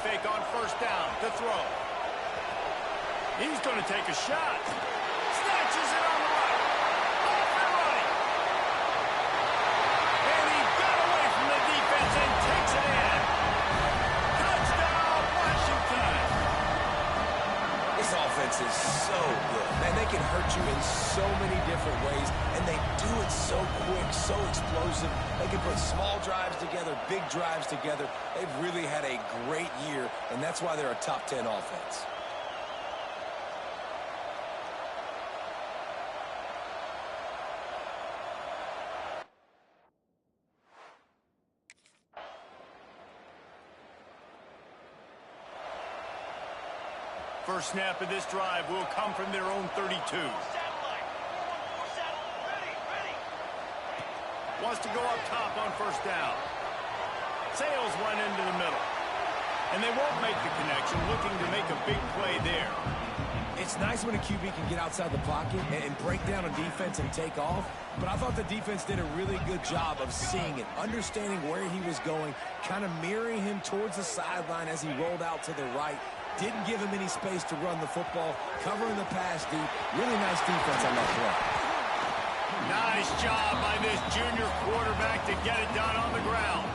fake on first down to throw. He's going to take a shot. Snatches it on the right. Off and running. And he got away from the defense and takes it in. Touchdown, Washington. This offense is so good. Man, they can hurt you in so many different ways, and they do it so quick, so explosive. They can put small drives together, big drives together. They've really had a great year, and that's why they're a top 10 offense. First snap of this drive will come from their own 32. Wants to go up top on first down. Sails one into the middle. And they won't make the connection, looking to make a big play there. It's nice when a QB can get outside the pocket and break down a defense and take off, but I thought the defense did a really good job of seeing it, understanding where he was going, kind of mirroring him towards the sideline as he rolled out to the right. Didn't give him any space to run the football, covering the pass deep. Really nice defense on that play. Nice job by this junior quarterback to get it done on the ground.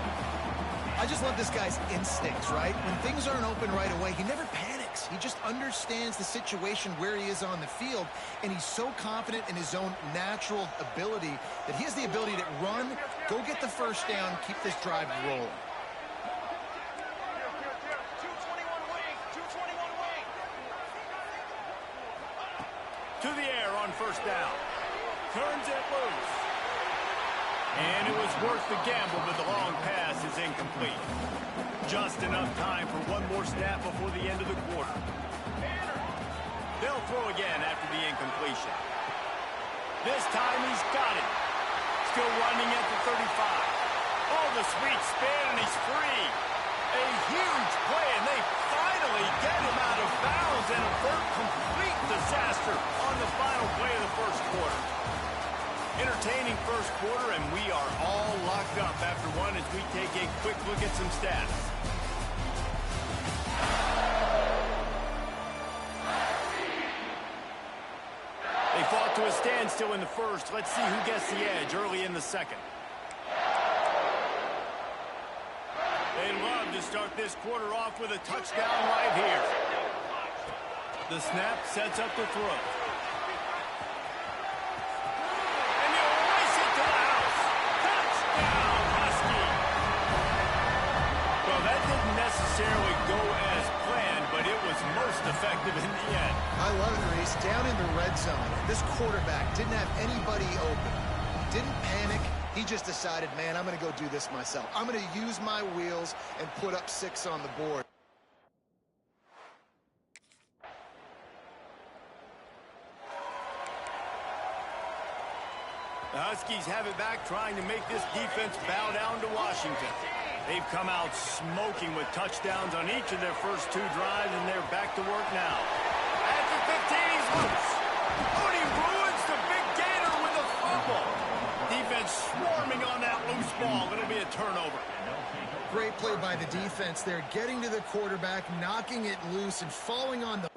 I just love this guy's instincts, right? When things aren't open right away, he never panics. He just understands the situation where he is on the field, and he's so confident in his own natural ability that he has the ability to run, go get the first down, keep this drive rolling. To the air on first down. Turns it loose. And it was worth the gamble, but the long pass is incomplete. Just enough time for one more snap before the end of the quarter. They'll throw again after the incompletion. This time he's got it. Still running at the 35. Oh, the sweet spin, and he's free. A huge play, and they finally get him out of bounds and avert complete disaster on the final play of the first quarter. Entertaining first quarter, and we are all locked up after one as we take a quick look at some stats. They fought to a standstill in the first. Let's see who gets the edge early in the second. They love to start this quarter off with a touchdown right here. The snap sets up the throw. And he'll race it to the house. Touchdown, Husky. Well, that didn't necessarily go as planned, but it was most effective in the end. I love it, Reese. Down in the red zone, this quarterback didn't have anybody open. Didn't panic. He just decided, man, I'm going to go do this myself. I'm going to use my wheels and put up 6 on the board. The Huskies have it back, trying to make this defense bow down to Washington. They've come out smoking with touchdowns on each of their first 2 drives, and they're back to work now. At the 15, he's loose. Oh, he ruins the big gator with a fumble. Defense swarming on that loose ball. It'll be a turnover. Great play by the defense there, getting to the quarterback, knocking it loose, and falling on the...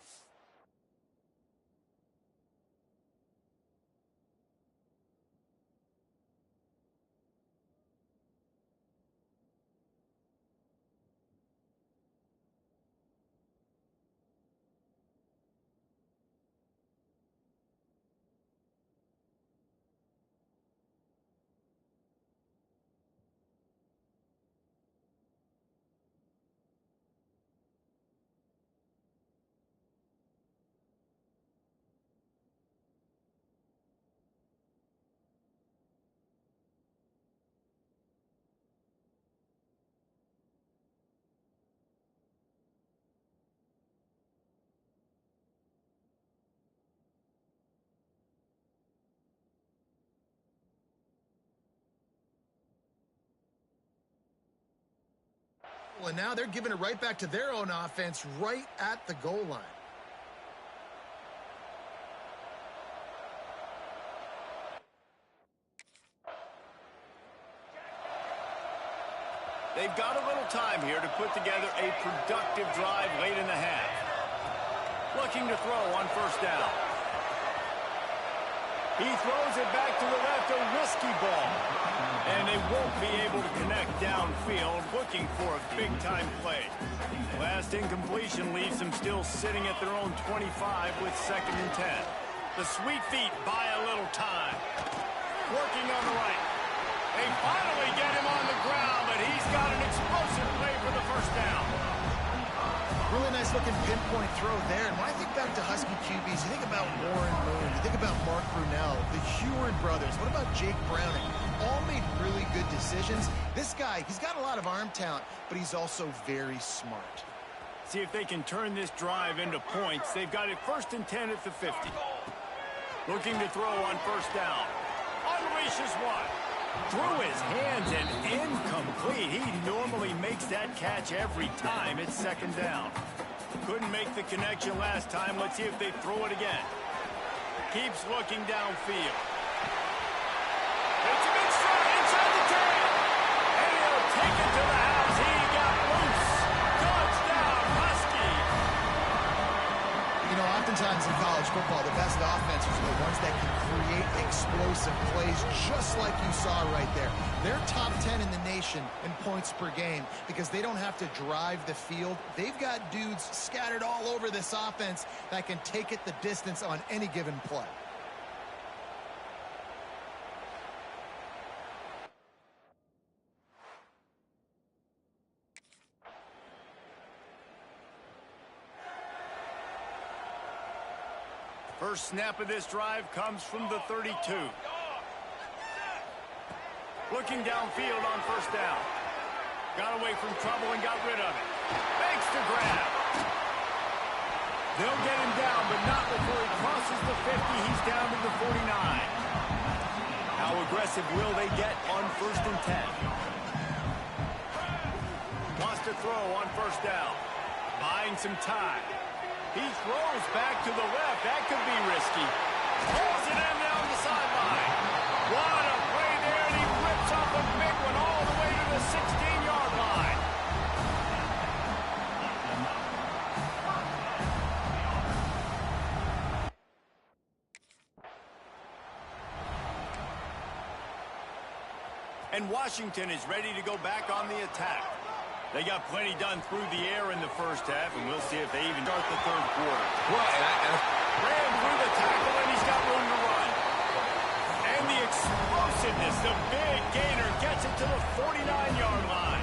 And now they're giving it right back to their own offense right at the goal line. They've got a little time here to put together a productive drive late in the half. Looking to throw on first down. He throws it back to the left, a risky ball. And they won't be able to connect downfield, looking for a big-time play. Last incompletion leaves them still sitting at their own 25 with 2nd and 10. The sweet feet buy a little time. Working on the right. They finally get him on the ground, but he's got an explosive play for the first down. Really nice looking pinpoint throw there. And when I think back to Husky QBs, you think about Warren Moon, you think about Mark Brunell, the Heward brothers. What about Jake Browning? All made really good decisions. This guy, he's got a lot of arm talent, but he's also very smart. See if they can turn this drive into points. They've got it 1st and 10 at the 50. Looking to throw on first down. Unleashes one. Through his hands and incomplete. He normally makes that catch every time. It's 2nd down. Couldn't make the connection last time. Let's see if they throw it again. Keeps looking downfield. It's a good shot inside the 10. And he'll take it to the house. He got loose. Touchdown, Husky. You know, oftentimes in college football, the best offenses are the ones that can create explosive plays, just like you saw right there. They're top 10 in the nation in points per game because they don't have to drive the field. They've got dudes scattered all over this offense that can take it the distance on any given play. First snap of this drive comes from the 32. Looking downfield on first down. Got away from trouble and got rid of it. Makes the grab. They'll get him down, but not before he crosses the 50. He's down to the 49. How aggressive will they get on 1st and 10? Wants to throw on first down. Buying some time. He throws back to the left. That could be risky. Pulls it in down the sideline. What a play there, and he rips off a big one all the way to the 16-yard line. And Washington is ready to go back on the attack. They got plenty done through the air in the first half, and we'll see if they even start the 3rd quarter. Well, Ran through the tackle, and he's got room to run. And the explosiveness, the big gainer, gets it to the 49-yard line.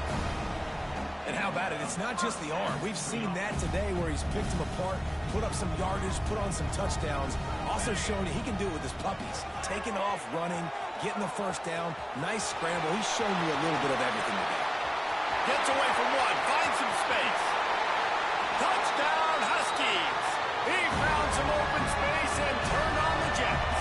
And how about it? It's not just the arm. We've seen that today where he's picked them apart, put up some yardage, put on some touchdowns. Also showing that he can do it with his puppies. Taking off, running, getting the first down. Nice scramble. He's shown you a little bit of everything today. Gets away from one, finds some space. Touchdown, Huskies. He found some open space and turned on the Jets.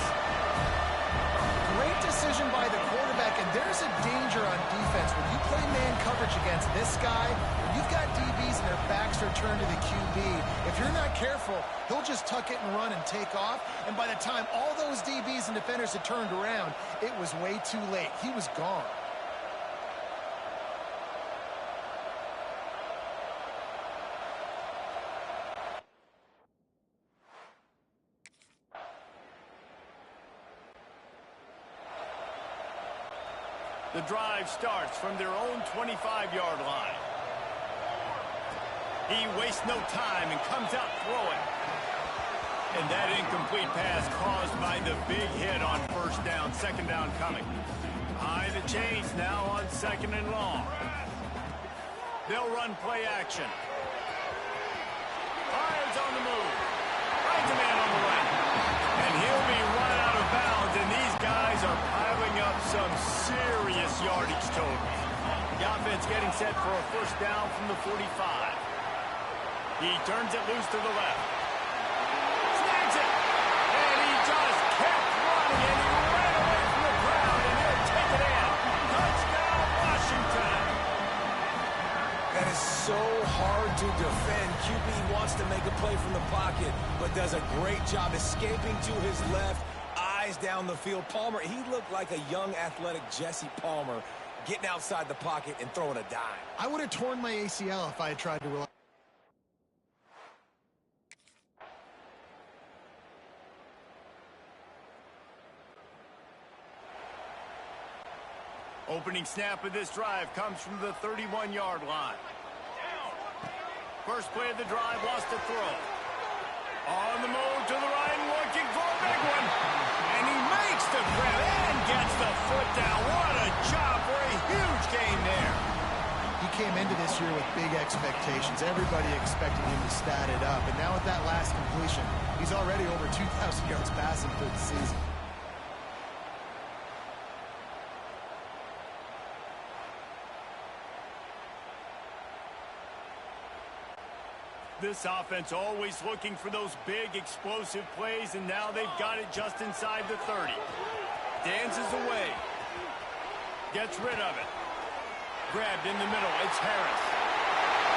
Great decision by the quarterback, and there's a danger on defense. When you play man coverage against this guy, when you've got DBs and their backs are turned to the QB, if you're not careful, he'll just tuck it and run and take off. And by the time all those DBs and defenders had turned around, it was way too late. He was gone. The drive starts from their own 25-yard line. He wastes no time and comes out throwing. And that incomplete pass caused by the big hit on first down. 2nd down coming. High the chains now on 2nd and long. They'll run play action. Fires on the move. Finds a man on the right. And he'll be run out of bounds, and these guys are piling up some serious yardage totals. The offense getting set for a first down from the 45. He turns it loose to the left. Snags it! And he just kept running, and he ran away from the ground, and he'll take it in. Touchdown, Washington! That is so hard to defend. QB wants to make a play from the pocket, but does a great job escaping to his left, eyes down the field. Palmer, he looked like a young, athletic Jesse Palmer. getting outside the pocket and throwing a dime. I would have torn my ACL if I had tried to rely. Opening snap of this drive comes from the 31-yard line. First play of the drive, lost a throw. On the move to the right, looking for a big one. And he makes the grab and gets the foot down. What a job for a huge gain there. He came into this year with big expectations. Everybody expected him to stat it up. And now with that last completion, he's already over 2,000 yards passing for the season. This offense always looking for those big, explosive plays, and now they've got it just inside the 30. Dances away. Gets rid of it. Grabbed in the middle. It's Harris.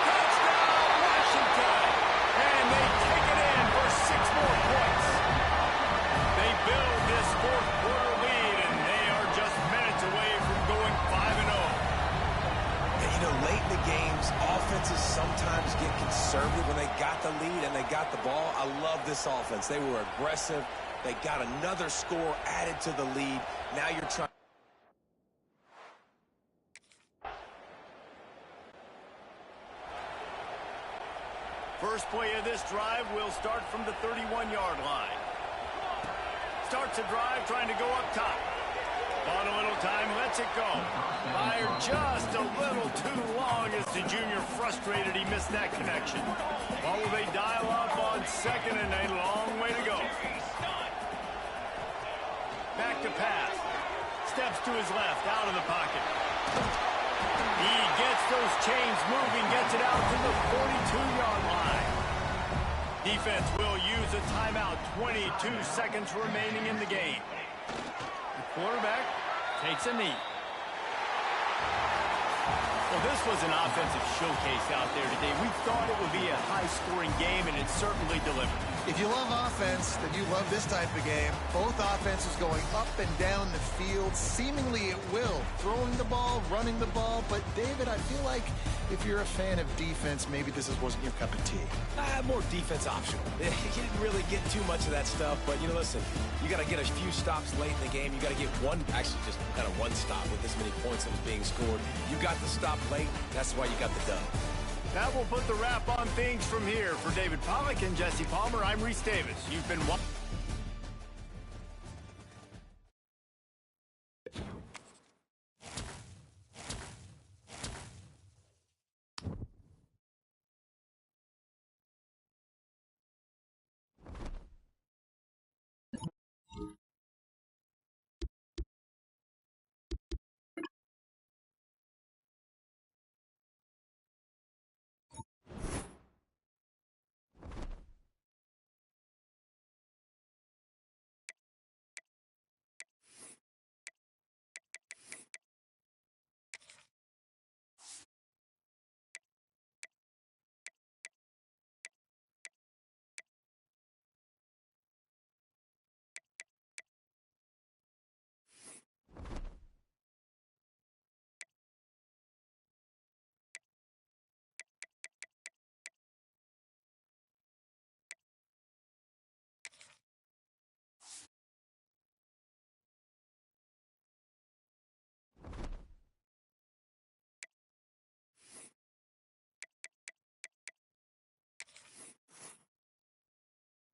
Touchdown, Washington! And they take it in for 6 more points. They build this fourth-quarter lead, and they are just minutes away from going 5-0. You know, late in the games, offenses sometimes get conservative when they got the lead and they got the ball. I love this offense. They were aggressive. They got another score added to the lead. Now you're trying. First play of this drive will start from the 31-yard line. Starts a drive trying to go up top. On a little time, lets it go. Fired just a little too long as the junior frustrated he missed that connection. Or will they dial up on second and a long way to go? Back to pass. Steps to his left, out of the pocket. He gets those chains moving, gets it out to the 42-yard line. Defense will use a timeout. 22 seconds remaining in the game. The quarterback takes a knee. Well, this was an offensive showcase out there today. We thought it would be a high-scoring game, and it certainly delivered. If you love offense, then you love this type of game. Both offenses going up and down the field, seemingly at will. Throwing the ball, running the ball. But, David, I feel like if you're a fan of defense, maybe this wasn't your cup of tea. More defense optional. You didn't really get too much of that stuff, but, you know, listen, you got to get a few stops late in the game. You got to get one, actually just kind of one stop with this many points that was being scored. You got the stop late. That's why you got the dub. That will put the wrap on things from here. For David Pollack and Jesse Palmer, I'm Reese Davis. You've been watching.